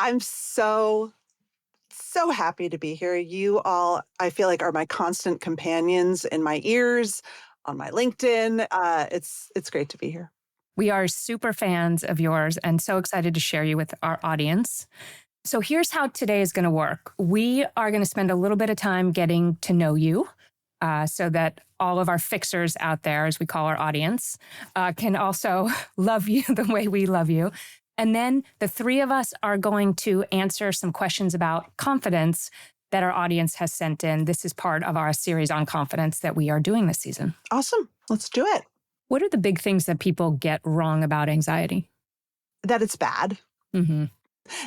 I'm so happy to be here. You all, I feel like, are my constant companions in my ears, on my LinkedIn. It's great to be here. We are super fans of yours and so excited to share you with our audience. So here's how today is going to work. We are going to spend a little bit of time getting to know you so that all of our fixers out there, as we call our audience, can also love you the way we love you. And then the three of us are going to answer some questions about confidence that our audience has sent in. This is part of our series on confidence that we are doing this season. Awesome. Let's do it. What are the big things that people get wrong about anxiety? That it's bad. Mm-hmm.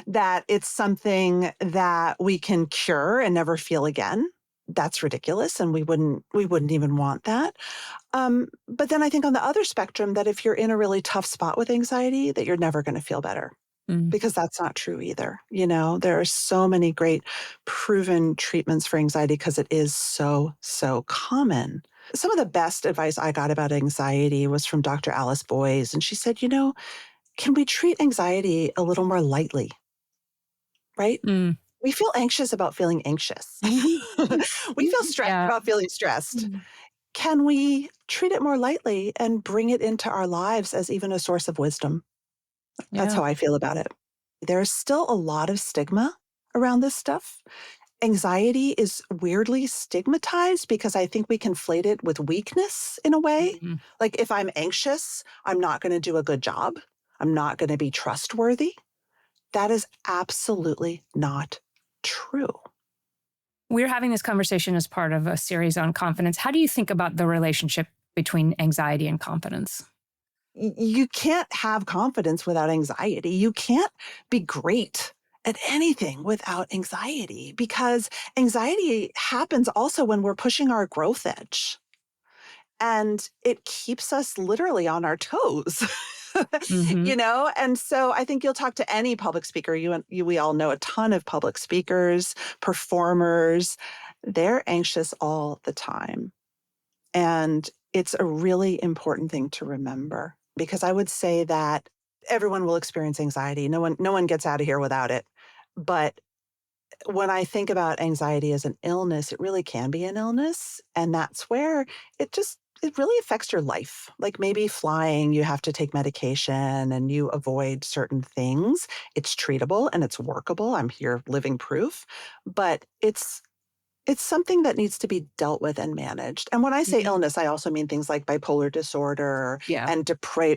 That it's something that we can cure and never feel again. That's ridiculous, and we wouldn't even want that. But then I think on the other spectrum, that if you're in a really tough spot with anxiety, that you're never going to feel better. Because that's not true either. You know, there are so many great proven treatments for anxiety because it is so common. Some of the best advice I got about anxiety was from Dr. Alice Boyes, and she said, can we treat anxiety a little more lightly? Right? We feel anxious about feeling anxious. We feel stressed about feeling stressed. Can we treat it more lightly and bring it into our lives as even a source of wisdom? That's how I feel about it. There's still a lot of stigma around this stuff. Anxiety is weirdly stigmatized because I think we conflate it with weakness in a way. Mm-hmm. Like if I'm anxious, I'm not going to do a good job. I'm not going to be trustworthy. That is absolutely not true. We're having this conversation as part of a series on confidence. How do you think about the relationship between anxiety and confidence? You can't have confidence without anxiety. You can't be great at anything without anxiety because anxiety happens also when we're pushing our growth edge. And it keeps us literally on our toes. Mm-hmm. And so I think you'll talk to any public speaker. We all know a ton of public speakers, performers. They're anxious all the time. And it's a really important thing to remember because I would say that everyone will experience anxiety. No one gets out of here without it. But when I think about anxiety as an illness, it really can be an illness. And that's where it really affects your life. Like maybe flying, you have to take medication and you avoid certain things. It's treatable and it's workable. I'm here living proof. But it's something that needs to be dealt with and managed. And when I say illness, I also mean things like bipolar disorder and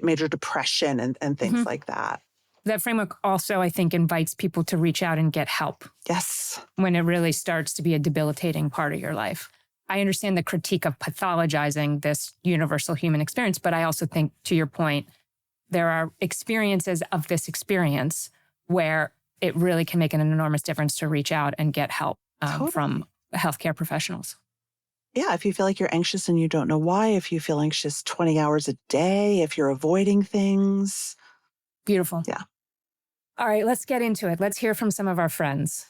major depression and things like that. That framework also, I think, invites people to reach out and get help. Yes. When it really starts to be a debilitating part of your life. I understand the critique of pathologizing this universal human experience, but I also think, to your point, there are experiences of this experience where it really can make an enormous difference to reach out and get help from healthcare professionals. Yeah, if you feel like you're anxious and you don't know why, if you feel anxious 20 hours a day, if you're avoiding things. Beautiful. Yeah. All right, let's get into it. Let's hear from some of our friends.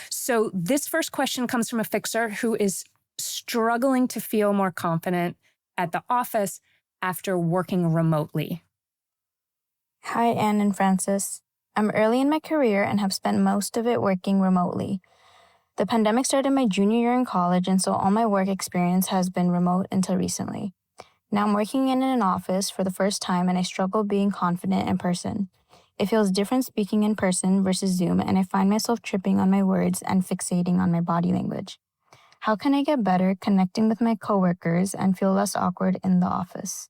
So this first question comes from a fixer who is struggling to feel more confident at the office after working remotely. Hi, Anne and Francis. I'm early in my career and have spent most of it working remotely. The pandemic started my junior year in college, and so all my work experience has been remote until recently. Now I'm working in an office for the first time, and I struggle being confident in person. It feels different speaking in person versus Zoom, and I find myself tripping on my words and fixating on my body language. How can I get better connecting with my coworkers and feel less awkward in the office?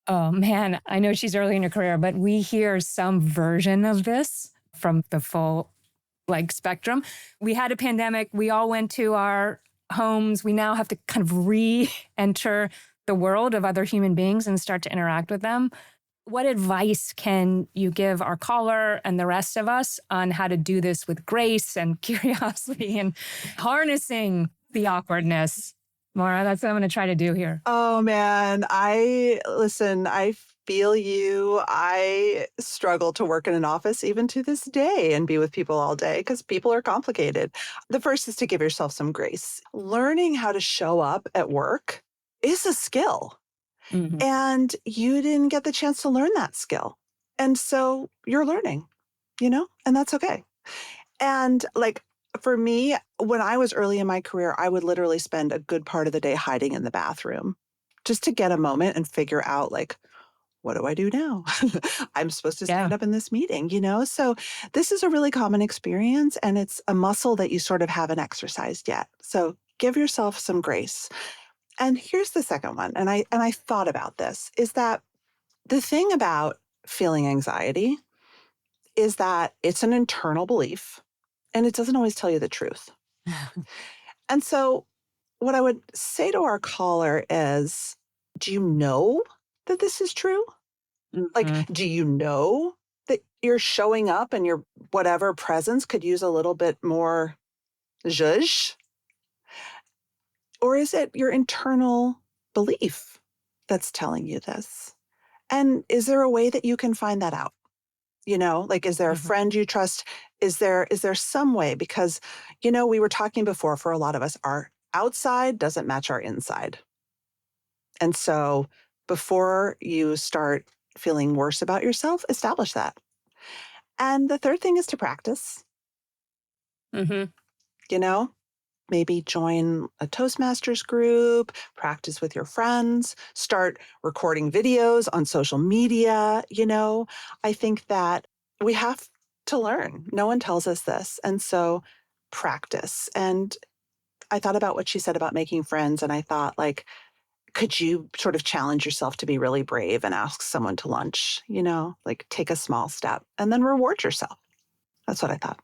Oh man, I know she's early in her career, but we hear some version of this from the full spectrum. We had a pandemic. We all went to our homes. We now have to kind of re-enter the world of other human beings and start to interact with them. What advice can you give our caller and the rest of us on how to do this with grace and curiosity and harnessing the awkwardness? Morra, that's what I'm going to try to do here. Oh man, I feel you. I struggle to work in an office even to this day and be with people all day because people are complicated. The first is to give yourself some grace. Learning how to show up at work is a skill. And you didn't get the chance to learn that skill. And so you're learning. and that's okay. And like for me, when I was early in my career, I would literally spend a good part of the day hiding in the bathroom just to get a moment and figure out like, what do I do now? I'm supposed to Yeah. stand up in this meeting, So this is a really common experience and it's a muscle that you sort of haven't exercised yet. So give yourself some grace. And here's the second one. And I thought about this is that the thing about feeling anxiety is that it's an internal belief and it doesn't always tell you the truth. And so what I would say to our caller is, do you know that this is true? Like, Mhm. do you know that you're showing up and your whatever presence could use a little bit more zhuzh? Or is it your internal belief that's telling you this? And is there a way that you can find that out? Like, is there a Mhm. friend you trust? Is there some way? Because, we were talking before for a lot of us, our outside doesn't match our inside. And so before you start feeling worse about yourself, establish that. And the third thing is to practice, Mhm. you know, maybe join a Toastmasters group, practice with your friends, start recording videos on social media. I think that we have to learn. No one tells us this. And so practice. And I thought about what she said about making friends. And I thought, like, could you sort of challenge yourself to be really brave and ask someone to lunch, like take a small step and then reward yourself? That's what I thought.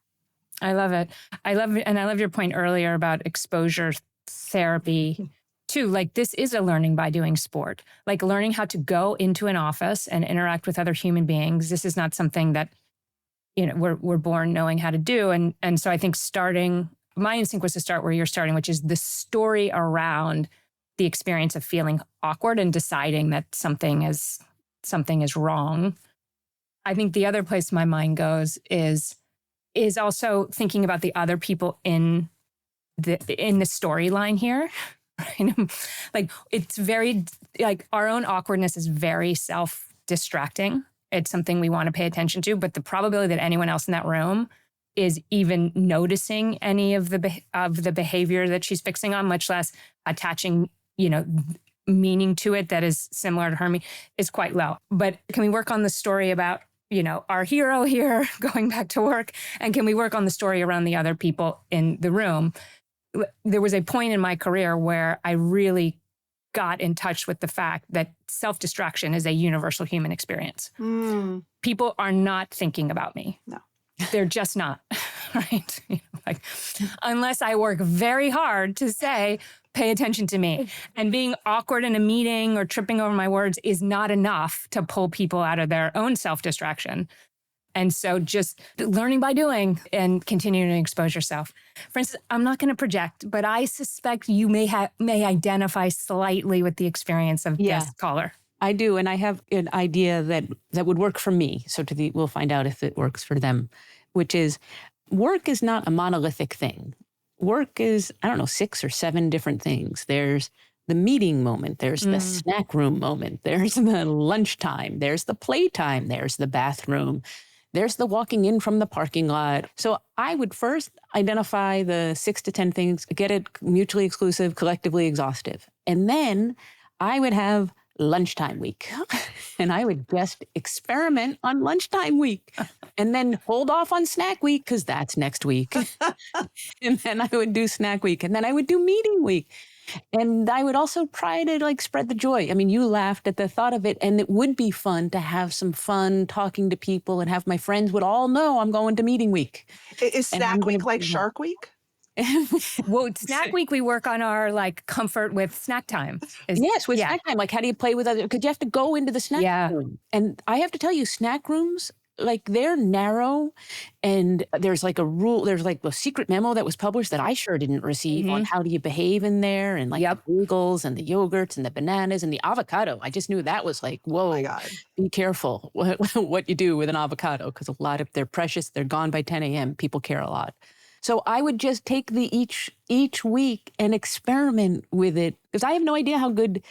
I love it. I love it. And I love your point earlier about exposure therapy too. Like this is a learning by doing sport, like learning how to go into an office and interact with other human beings. This is not something that, we're born knowing how to do. And so I think my instinct was to start where you're starting, which is the story around the experience of feeling awkward and deciding that something is wrong. I think the other place my mind goes is also thinking about the other people in the storyline here. Right? Like it's very like our own awkwardness is very self-distracting. It's something we want to pay attention to, but the probability that anyone else in that room is even noticing any of the behavior that she's fixing on, much less attaching, meaning to it that is similar to her, is quite low. But can we work on the story about our hero here going back to work? And can we work on the story around the other people in the room? There was a point in my career where I really got in touch with the fact that self-distraction is a universal human experience. Mm, People are not thinking about me. no. They're just not, right? Like, unless I work very hard to say, pay attention to me. And being awkward in a meeting or tripping over my words is not enough to pull people out of their own self-distraction. And so just learning by doing and continuing to expose yourself. For instance, I'm not going to project, but I suspect you may identify slightly with the experience of this caller. I do. And I have an idea that would work for me. So we'll find out if it works for them, which is work is not a monolithic thing. Work is, 6 or 7 different things. There's the meeting moment. There's the snack room moment. There's the lunchtime. There's the playtime. There's the bathroom. There's the walking in from the parking lot. So I would first identify the 6 to 10 things, get it mutually exclusive, collectively exhaustive. And then I would have lunchtime week. And I would just experiment on lunchtime week and then hold off on snack week because that's next week. And then I would do snack week and then I would do meeting week. And I would also try to spread the joy. I mean, you laughed at the thought of it, and it would be fun to have some fun talking to people and have my friends would all know I'm going to meeting week. Is And I'm snack week gonna like Shark Week? Well, snack week, we work on our comfort with snack time. Yes, with snack time. How do you play with other? Because you have to go into the snack room. And I have to tell you, snack rooms, they're narrow, and there's a rule. There's a secret memo that was published that I sure didn't receive on how do you behave in there, and the bagels and the yogurts and the bananas and the avocado. I just knew that was whoa, Oh my God. be careful what you do with an avocado because a lot of they're precious. They're gone by 10 a.m. People care a lot. So I would just take each week and experiment with it because I have no idea how good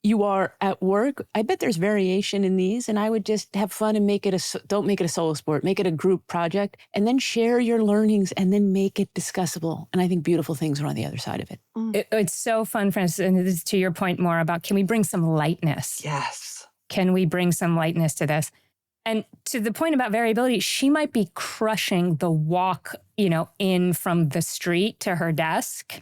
you are at work, I bet there's variation in these, and I would just have fun and don't make it a solo sport, make it a group project, and then share your learnings and then make it discussable. And I think beautiful things are on the other side of it. It's so fun, Francis, and this is to your point more about, can we bring some lightness? Yes. Can we bring some lightness to this? And to the point about variability, she might be crushing the walk, in from the street to her desk.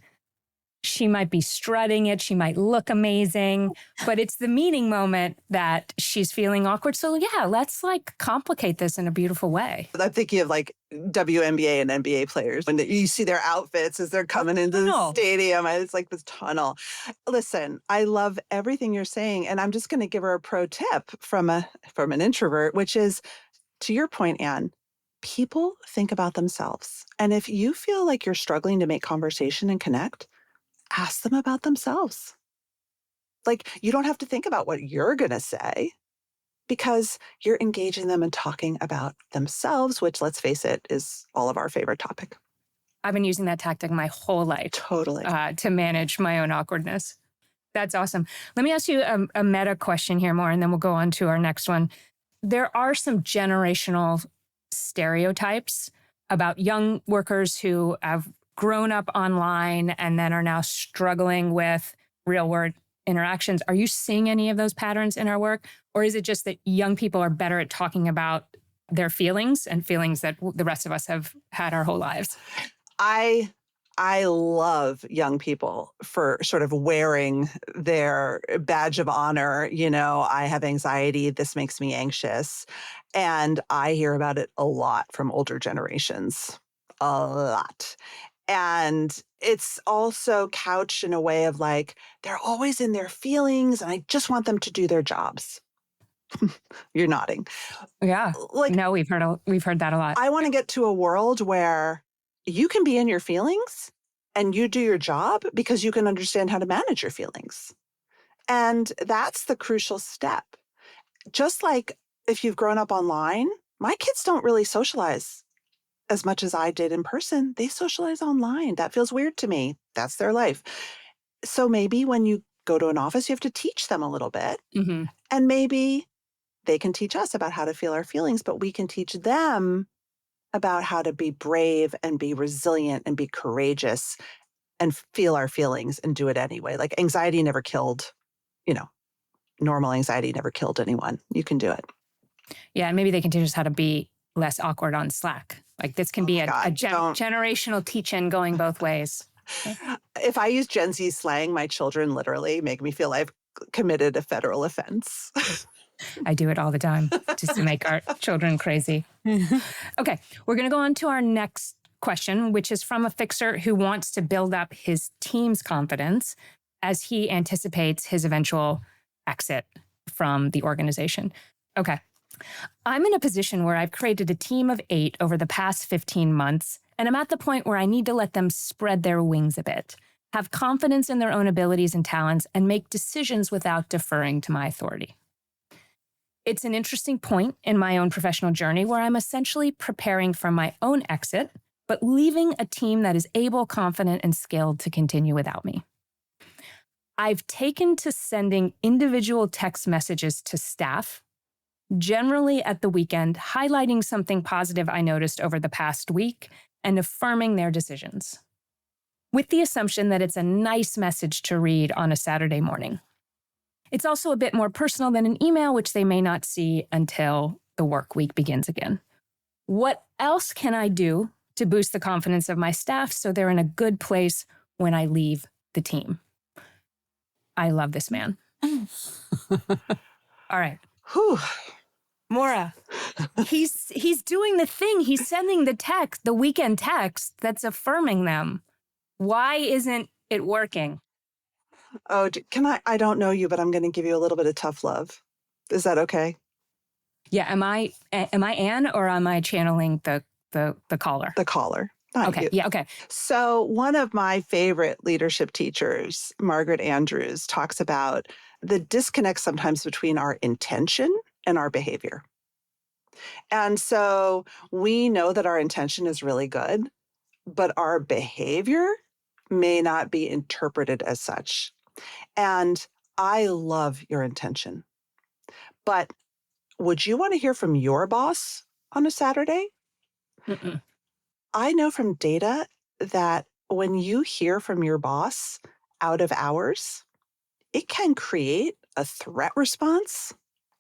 She might be strutting it. She might look amazing, but it's the meeting moment that she's feeling awkward. So yeah, let's complicate this in a beautiful way. I'm thinking of WNBA and NBA players when you see their outfits as they're coming into the stadium. It's like this tunnel. Listen, I love everything you're saying, and I'm just going to give her a pro tip from an introvert, which is, to your point, Anne, people think about themselves. And if you feel like you're struggling to make conversation and connect, ask them about themselves. You don't have to think about what you're going to say, because you're engaging them and talking about themselves, which, let's face it, is all of our favorite topic. I've been using that tactic my whole life. Totally. To manage my own awkwardness. That's awesome. Let me ask you a meta question here, more, and then we'll go on to our next one. There are some generational stereotypes about young workers who have grown up online and then are now struggling with real world interactions. Are you seeing any of those patterns in our work? Or is it just that young people are better at talking about their feelings and feelings that the rest of us have had our whole lives? I love young people for sort of wearing their badge of honor. I have anxiety. This makes me anxious. And I hear about it a lot from older generations, a lot. And it's also couched in a way of they're always in their feelings and I just want them to do their jobs. You're nodding. Yeah. No, we've heard that a lot. I want to get to a world where you can be in your feelings and you do your job because you can understand how to manage your feelings. And that's the crucial step. Just like if you've grown up online, my kids don't really socialize as much as I did in person. They socialize online. That feels weird to me. That's their life. So maybe when you go to an office, you have to teach them a little bit. Mm-hmm. And maybe they can teach us about how to feel our feelings, but we can teach them about how to be brave and be resilient and be courageous and feel our feelings and do it anyway. Anxiety never killed, normal anxiety never killed anyone. You can do it. Yeah, and maybe they can teach us how to be less awkward on Slack. This can be a generational teach-in going both ways. If I use Gen Z slang, my children literally make me feel I've committed a federal offense. I do it all the time just to make our children crazy. Okay, we're going to go on to our next question, which is from a fixer who wants to build up his team's confidence as he anticipates his eventual exit from the organization. Okay. I'm in a position where I've created a team of 8 over the past 15 months, and I'm at the point where I need to let them spread their wings a bit, have confidence in their own abilities and talents, and make decisions without deferring to my authority. It's an interesting point in my own professional journey where I'm essentially preparing for my own exit, but leaving a team that is able, confident, and skilled to continue without me. I've taken to sending individual text messages to staff, generally at the weekend, highlighting something positive I noticed over the past week and affirming their decisions, with the assumption that it's a nice message to read on a Saturday morning. It's also a bit more personal than an email, which they may not see until the work week begins again. What else can I do to boost the confidence of my staff so they're in a good place when I leave the team? I love this man. All right. Whew. Morra, he's doing the thing. He's sending the weekend text that's affirming them. Why isn't it working? Oh, I don't know you, but I'm going to give you a little bit of tough love. Is that okay? Yeah. Am I Anne, or am I channeling the caller? The caller. Not okay. You. Yeah. Okay. So one of my favorite leadership teachers, Margaret Andrews, talks about the disconnect sometimes between our intention and our behavior. And so we know that our intention is really good, but our behavior may not be interpreted as such. And I love your intention, but would you want to hear from your boss on a Saturday? Mm-mm. I know from data that when you hear from your boss out of hours, it can create a threat response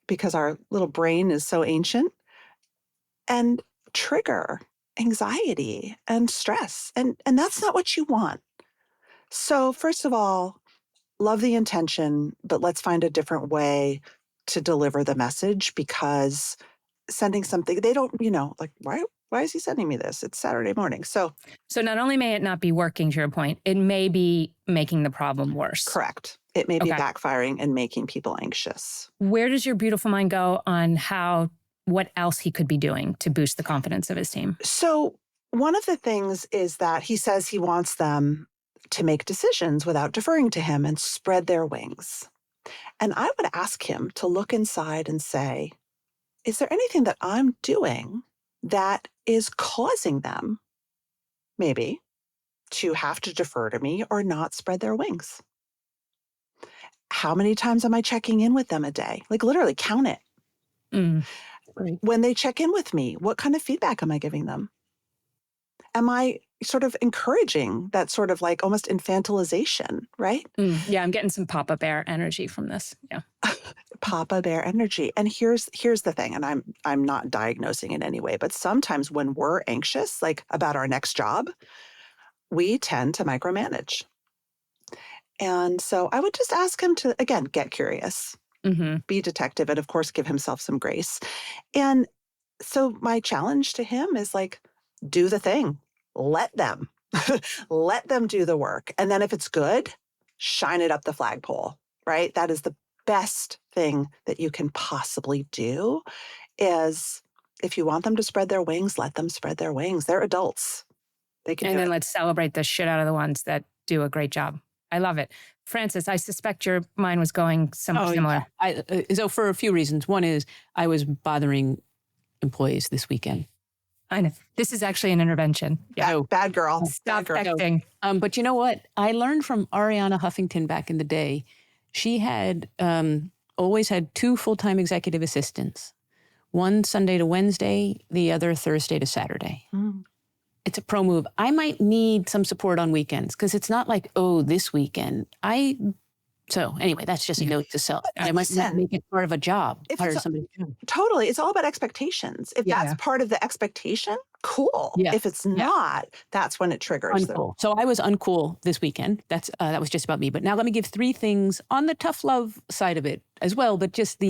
because our little brain is so ancient and trigger anxiety and stress. And that's not what you want. So, first of all, love the intention, but let's find a different way to deliver the message because sending something, they don't, like, why is he sending me this? It's Saturday morning. So, So not only may it not be working, to your point, it may be making the problem worse. correct. It may be Okay. backfiring and making people anxious. Where does your beautiful mind go on what else he could be doing to boost the confidence of his team? So, one of the things is that he says he wants them to make decisions without deferring to him and spread their wings. And I would ask him to look inside and say, is there anything that I'm doing that is causing them, maybe, to have to defer to me or not spread their wings? How many times am I checking in with them a day? Like literally count it. Mm. Right. When they check in with me, what kind of feedback am I giving them? Am I sort of encouraging that sort of like almost infantilization, right? Yeah, I'm getting some Papa Bear energy from this. Yeah. Papa bear energy. And here's the thing, and I'm not diagnosing in any way, but sometimes when we're anxious, like about our next job, we tend to micromanage. And so I would just ask him to, again, get curious, Mm-hmm. be detective, and of course, give himself some grace. And so my challenge to him is like, do the thing, let them, let them do the work. And then if it's good, shine it up the flagpole, right? That is the best thing that you can possibly do is if you want them to spread their wings, let them spread their wings. They're adults. They can And do then it. let's celebrate the shit out of the ones that do a great job. I love it. Francis, I suspect your mind was going somewhat similar. So for a few reasons. One is I was bothering employees this weekend. I know. This is actually an intervention. Yeah. Bad girl. Stop Bad girl. texting. But you know what? I learned from Ariana Huffington back in the day. She had always had two full-time executive assistants, one Sunday to Wednesday, the other Thursday to Saturday. Mm. It's a pro move. I might need some support on weekends because it's not like, oh, this weekend. So anyway, that's just a note to self. I might not make it part of a job. If Hire it's somebody. Totally. It's all about expectations. If that's part of the expectation, cool. Yeah. If it's not, that's when it triggers. Uncool. So I was uncool this weekend. That was just about me. But now let me give three things on the tough love side of it as well. But just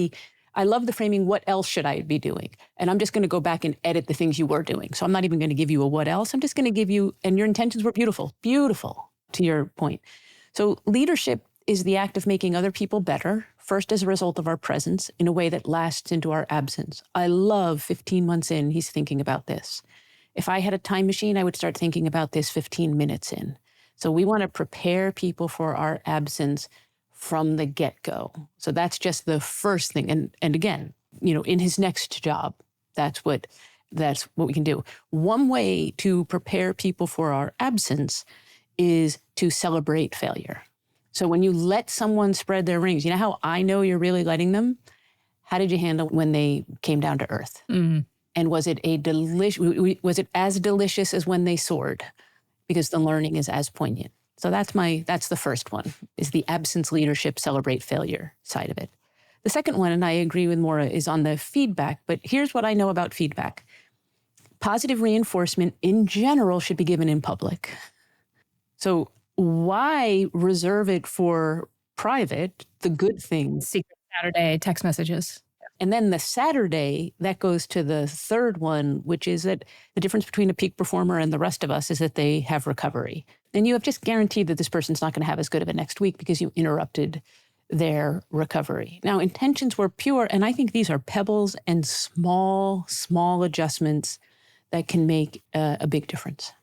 I love the framing, what else should I be doing? And I'm just going to go back and edit the things you were doing. So I'm not even going to give you a what else. I'm just going to give you, and your intentions were beautiful, beautiful to your point. So leadership is the act of making other people better, first as a result of our presence in a way that lasts into our absence. I love 15 months in, he's thinking about this. If I had a time machine, I would start thinking about this 15 minutes in. So we want to prepare people for our absence from the get-go. So that's just the first thing. And again, in his next job, that's what we can do. One way to prepare people for our absence is to celebrate failure. So when you let someone spread their wings, you know how I know you're really letting them? How did you handle when they came down to earth? Mm. And was it was it as delicious as when they soared? Because the learning is as poignant. So that's the first one, is the absence leadership, celebrate failure side of it. The second one, and I agree with Morra, is on the feedback. But here's what I know about feedback. Positive reinforcement in general should be given in public. So why reserve it for private, the good things? Secret Saturday text messages. And then the Saturday, that goes to the third one, which is that the difference between a peak performer and the rest of us is that they have recovery. And you have just guaranteed that this person's not going to have as good of a next week because you interrupted their recovery. Now, intentions were pure, and I think these are pebbles and small, small adjustments that can make a big difference.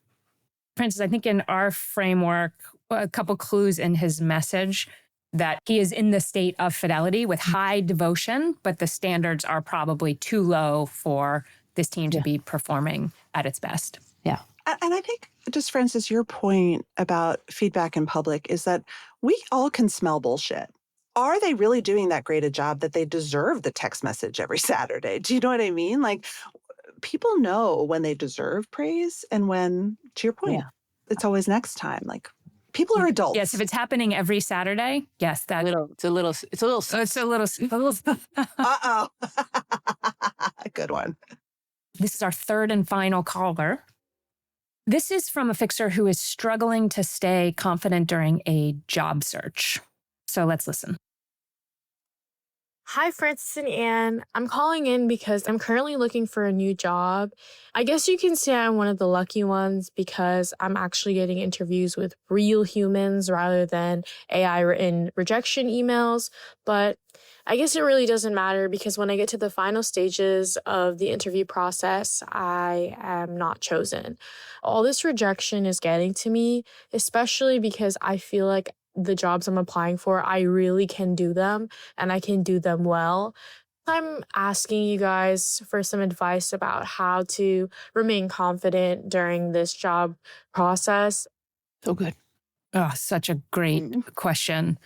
Francis, I think in our framework, a couple clues in his message that he is in the state of fidelity with high devotion, but the standards are probably too low for this team to be performing at its best. Yeah. And I think, just Francis, your point about feedback in public is that we all can smell bullshit. are they really doing that great a job that they deserve the text message every Saturday? Do you know what I mean? Like, people know when they deserve praise and when, to your point, Yeah. it's always next time. Like, people are Yes, adults. if it's happening every Saturday, yes, that It's a little, it's a little. Uh-oh. Good one. This is our third and final caller. This is from a fixer who is struggling to stay confident during a job search. So let's listen. Hi, Francis and Anne. I'm calling in because I'm currently looking for a new job. I guess you can say I'm one of the lucky ones because I'm actually getting interviews with real humans rather than AI written rejection emails. But I guess it really doesn't matter because when I get to the final stages of the interview process, I am not chosen. All this rejection is getting to me, especially because I feel like the jobs I'm applying for, I really can do them and I can do them well. I'm asking you guys for some advice about how to remain confident during this job process. so good. Oh, such a great Mm. question.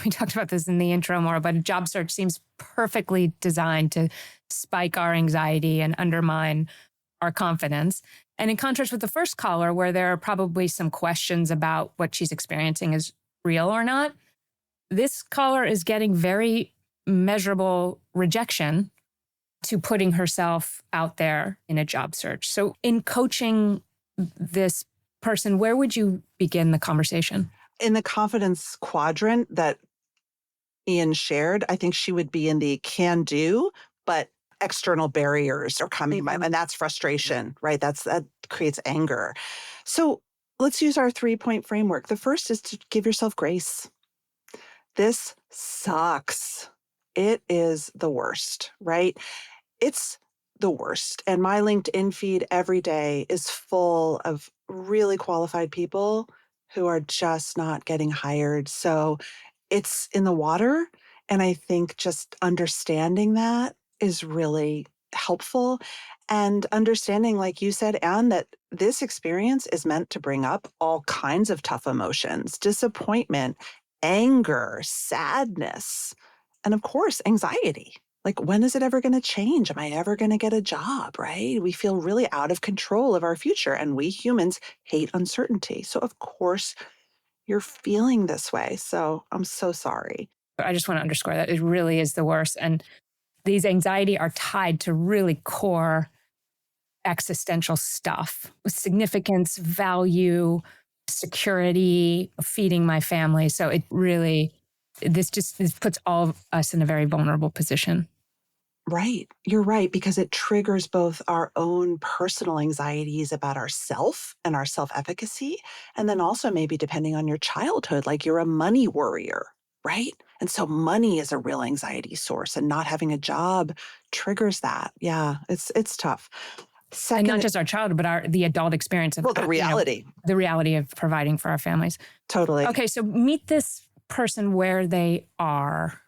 We talked about this in the intro more, but a job search seems perfectly designed to spike our anxiety and undermine our confidence. And in contrast with the first caller, where there are probably some questions about what she's experiencing is real or not, this caller is getting very measurable rejection to putting herself out there in a job search. So, in coaching this person, where would you begin the conversation? In the confidence quadrant that Ian shared, I think she would be in the can do, but external barriers are coming, and that's frustration, right? That creates anger. So let's use our 3-point framework. The first is to give yourself grace. This sucks. It is the worst, right? It's the worst. And my LinkedIn feed every day is full of really qualified people who are just not getting hired. So it's in the water. And I think just understanding that is really helpful. And understanding, like you said, Anne, that this experience is meant to bring up all kinds of tough emotions, disappointment, anger, sadness, and of course, anxiety. Like, when is it ever going to change? Am I ever going to get a job? Right? We feel really out of control of our future, and we humans hate uncertainty. So, of course, you're feeling this way. So, I'm so sorry. I just want to underscore that it really is the worst. And these anxiety are tied to really core existential stuff with significance, value, security, feeding my family. So it really, this puts all of us in a very vulnerable position. Right. You're right, because it triggers both our own personal anxieties about ourself and our self-efficacy. And then also maybe depending on your childhood, like you're a money worrier, right? And so money is a real anxiety source, and not having a job triggers that. Yeah, it's tough. And not Second, just our childhood, but the adult experience of the reality. The reality of providing for our families. Totally. Okay, so meet this person where they are.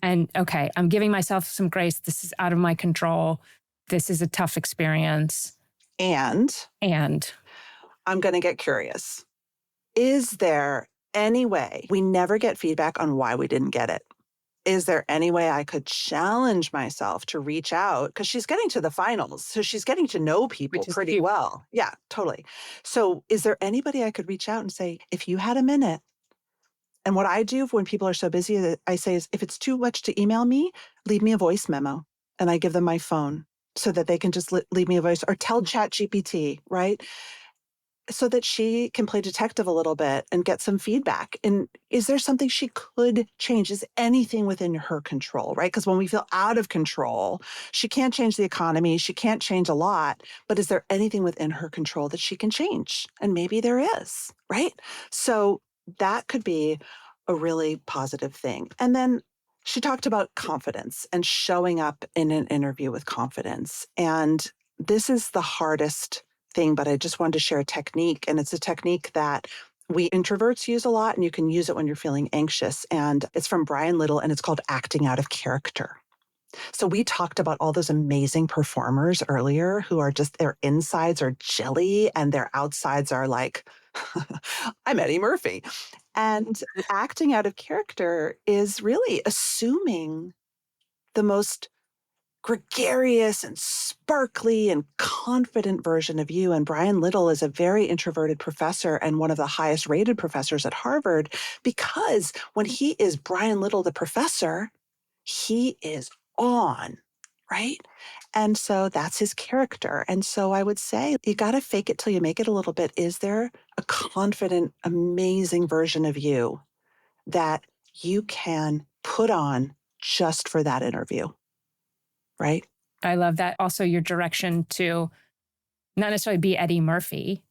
And okay, I'm giving myself some grace. This is out of my control. This is a tough experience. And I'm going to get curious. Is there any way we never get feedback on why we didn't get it? Is there any way I could challenge myself to reach out? Because she's getting to the finals. So she's getting to know people pretty well. Yeah, totally. So is there anybody I could reach out and say, if you had a minute? And what I do when people are so busy, I say is, if it's too much to email me, leave me a voice memo. And I give them my phone so that they can just leave me a voice, or tell ChatGPT, right? So that she can play detective a little bit and get some feedback. And is there something she could change? Is anything within her control, right? Because when we feel out of control, she can't change the economy. She can't change a lot. But is there anything within her control that she can change? And maybe there is, right? So that could be a really positive thing. And then she talked about confidence and showing up in an interview with confidence. And this is the hardest thing, but I just wanted to share a technique. And it's a technique that we introverts use a lot, and you can use it when you're feeling anxious. And it's from Brian Little, and it's called acting out of character. So we talked about all those amazing performers earlier who are just, their insides are jelly and their outsides are like, I'm Eddie Murphy. And acting out of character is really assuming the most gregarious and sparkly and confident version of you. And Brian Little is a very introverted professor and one of the highest rated professors at Harvard, because when he is Brian Little, the professor, he is on, right? And so that's his character. And so I would say you got to fake it till you make it a little bit. Is there a confident, amazing version of you that you can put on just for that interview, right? I love that. Also, your direction to not necessarily be Eddie Murphy,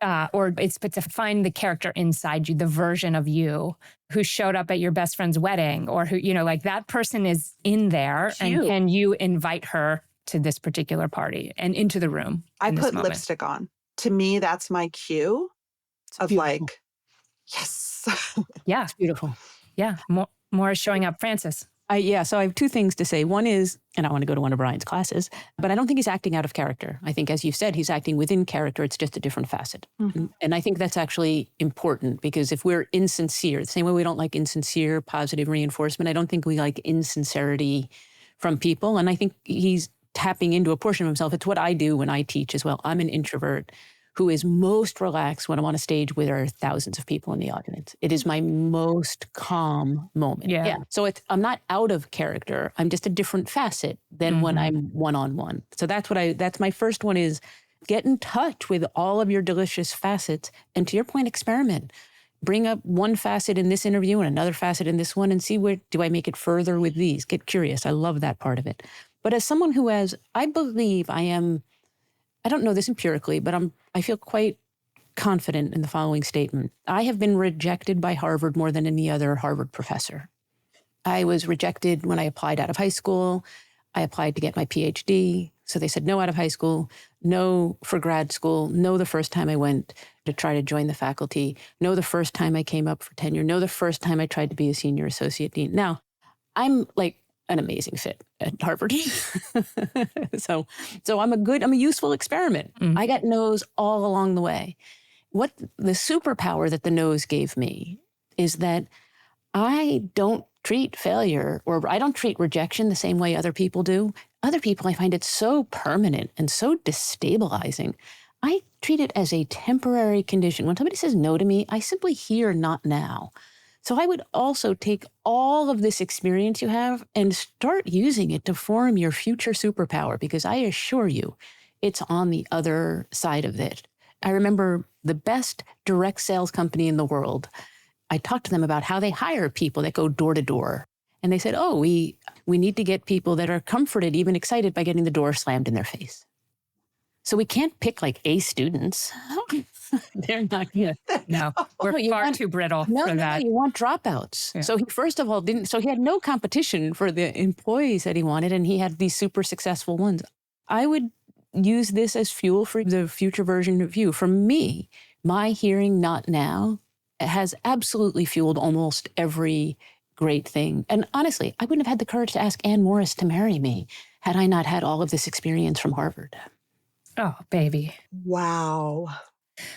but to find the character inside you, the version of you who showed up at your best friend's wedding, or who, like that person is in there. Cute. And can you invite her to this particular party and into the room? I put moment? lipstick on. To me, that's my cue of beautiful. like, yes. Yeah. It's beautiful. Yeah. More is showing up. Francis. So I have two things to say. One is, and I want to go to one of Brian's classes, but I don't think he's acting out of character. I think, as you said, he's acting within character. It's just a different facet. Mm-hmm. And I think that's actually important, because if we're insincere, the same way we don't like insincere positive reinforcement, I don't think we like insincerity from people. And I think he's tapping into a portion of himself. It's what I do when I teach as well. I'm an introvert who is most relaxed when I'm on a stage where there are thousands of people in the audience. It is my most calm moment. Yeah. So I'm not out of character. I'm just a different facet than when I'm one-on-one. So that's my first one, is get in touch with all of your delicious facets. And to your point, experiment. Bring up one facet in this interview and another facet in this one, and see where do I make it further with these. Get curious. I love that part of it. But as someone who I believe I don't know this empirically, but I feel quite confident in the following statement. I have been rejected by Harvard more than any other Harvard professor. I was rejected when I applied out of high school. I applied to get my PhD. So they said no out of high school, no for grad school, no the first time I went to try to join the faculty, no the first time I came up for tenure, no the first time I tried to be a senior associate dean. Now, I'm like an amazing fit at Harvard. So I'm a useful experiment. Mm-hmm. I got no's all along the way. What the superpower that the no's gave me is that I don't treat failure, or I don't treat rejection the same way other people do. Other people, I find it so permanent and so destabilizing. I treat it as a temporary condition. When somebody says no to me, I simply hear not now. So I would also take all of this experience you have and start using it to form your future superpower, because I assure you, it's on the other side of it. I remember the best direct sales company in the world. I talked to them about how they hire people that go door to door. And they said, we need to get people that are comforted, even excited by getting the door slammed in their face. So we can't pick like A students. They're not good. No, we're far too brittle for that. No, you want dropouts. Yeah. So he, first of all, he had no competition for the employees that he wanted, and he had these super successful ones. I would use this as fuel for the future version of you. For me, my hearing not now has absolutely fueled almost every great thing. And honestly, I wouldn't have had the courage to ask Ann Morris to marry me had I not had all of this experience from Harvard. Oh, baby. Wow.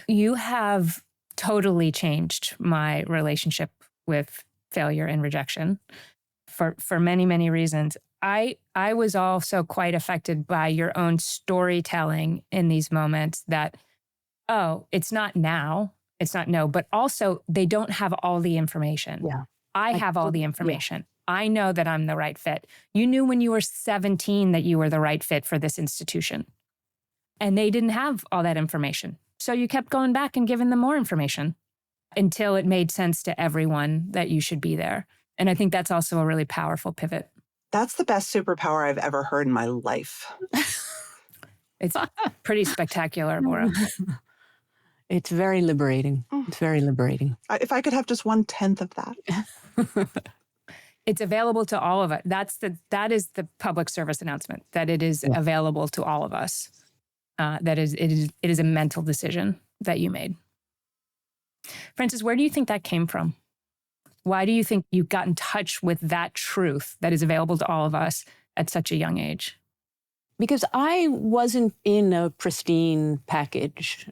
You have totally changed my relationship with failure and rejection for many, many reasons. I was also quite affected by your own storytelling in these moments that, it's not now, it's not no, but also they don't have all the information. Yeah. I have all the information. Yeah. I know that I'm the right fit. You knew when you were 17 that you were the right fit for this institution. And they didn't have all that information. So you kept going back and giving them more information until it made sense to everyone that you should be there. And I think that's also a really powerful pivot. That's the best superpower I've ever heard in my life. It's pretty spectacular, Morra. It's very liberating. It's very liberating. If I could have just 1/10 of that. It's available to all of us. That is the public service announcement, that it is available to all of us. It is a mental decision that you made. Francis, where do you think that came from? Why do you think you got in touch with that truth that is available to all of us at such a young age? Because I wasn't in a pristine package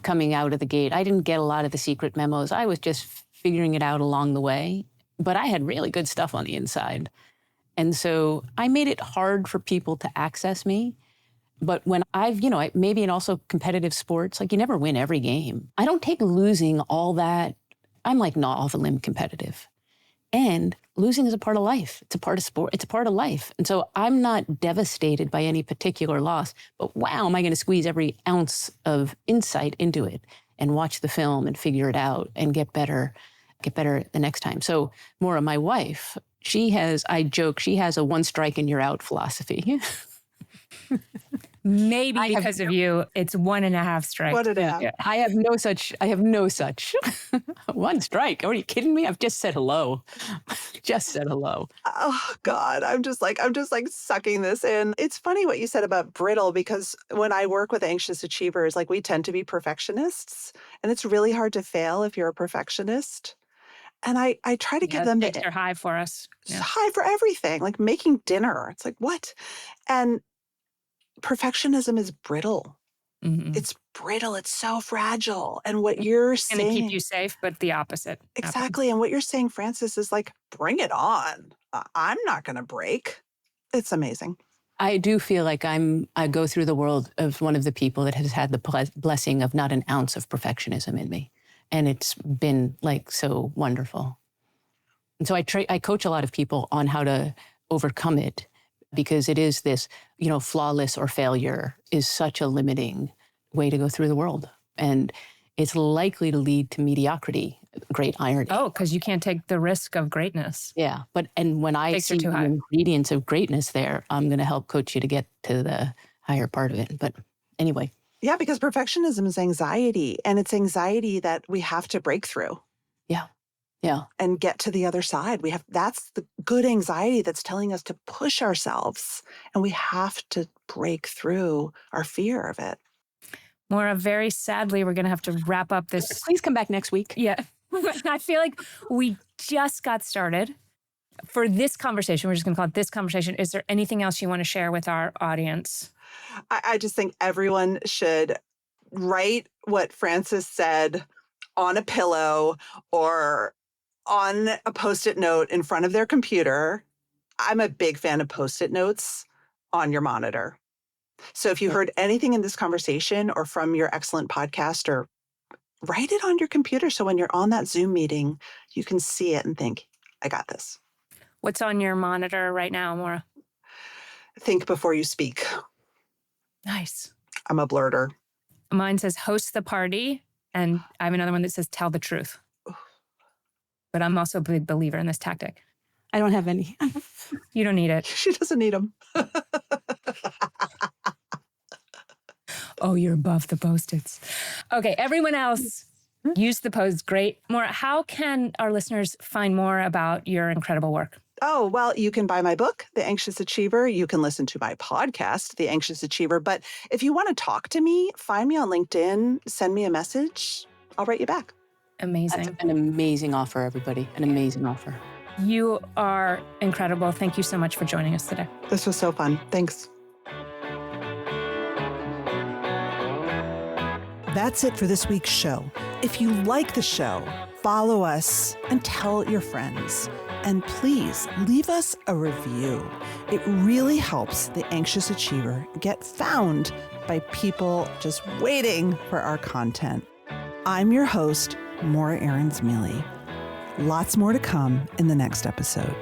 coming out of the gate. I didn't get a lot of the secret memos. I was just figuring it out along the way. But I had really good stuff on the inside. And so I made it hard for people to access me. But when maybe in also competitive sports, like you never win every game. I don't take losing all that. I'm like not off a limb competitive. And losing is a part of life. It's a part of sport. It's a part of life. And so I'm not devastated by any particular loss, but wow, am I going to squeeze every ounce of insight into it and watch the film and figure it out and get better the next time. So Morra, my wife, I joke, she has a one strike and you're out philosophy. Maybe because of you, it's 1.5 strikes. What did it have? Yeah, I have no such one strike. Are you kidding me? I've just said hello. Just said hello. Oh God, I'm just like sucking this in. It's funny what you said about brittle, because when I work with anxious achievers, like we tend to be perfectionists, and it's really hard to fail if you're a perfectionist. And I try to give them stakes are high for us. Yeah. high for everything, like making dinner. It's like, what? And perfectionism is brittle. Mm-hmm. It's brittle. It's so fragile. And what you're It's going to saying, keep you safe, but the opposite. exactly. And what you're saying, Frances, is like, bring it on. I'm not going to break. It's amazing. I do feel like I go through the world of one of the people that has had the blessing of not an ounce of perfectionism in me. And it's been like so wonderful. And so I coach a lot of people on how to overcome it, because it is this, flawless or failure is such a limiting way to go through the world. And it's likely to lead to mediocrity, great irony. Oh, because you can't take the risk of greatness. Yeah. And when I Stakes are see too the high. ingredients of greatness there, I'm going to help coach you to get to the higher part of it. But anyway. Yeah, because perfectionism is anxiety, and it's anxiety that we have to break through. Yeah. Yeah. And get to the other side. That's the good anxiety that's telling us to push ourselves, and we have to break through our fear of it. Morra, very sadly, we're going to have to wrap up this. Please come back next week. Yeah. I feel like we just got started. For this conversation, we're just going to call it this conversation. Is there anything else you want to share with our audience? I just think everyone should write what Frances said on a pillow or on a Post-it note in front of their computer. I'm a big fan of Post-it notes on your monitor. So if you heard anything in this conversation or from your excellent podcast, or write it on your computer, so when you're on that Zoom meeting, you can see it and think, I got this. What's on your monitor right now, Morra? Think before you speak. Nice. I'm a blurter. Mine says host the party, and I have another one that says tell the truth. But I'm also a big believer in this tactic. I don't have any. You don't need it. She doesn't need them. Oh, you're above the Post-its. Okay, everyone else, use the post. Great. Morra, how can our listeners find more about your incredible work? Oh, well, you can buy my book, The Anxious Achiever. You can listen to my podcast, The Anxious Achiever. But if you want to talk to me, find me on LinkedIn, send me a message. I'll write you back. Amazing. That's an amazing offer, everybody. An amazing offer. You are incredible. Thank you so much for joining us today. This was so fun. Thanks. That's it for this week's show. If you like the show, follow us and tell your friends. And please leave us a review. It really helps The Anxious Achiever get found by people just waiting for our content. I'm your host, Morra Aarons-Mele. Lots more to come in the next episode.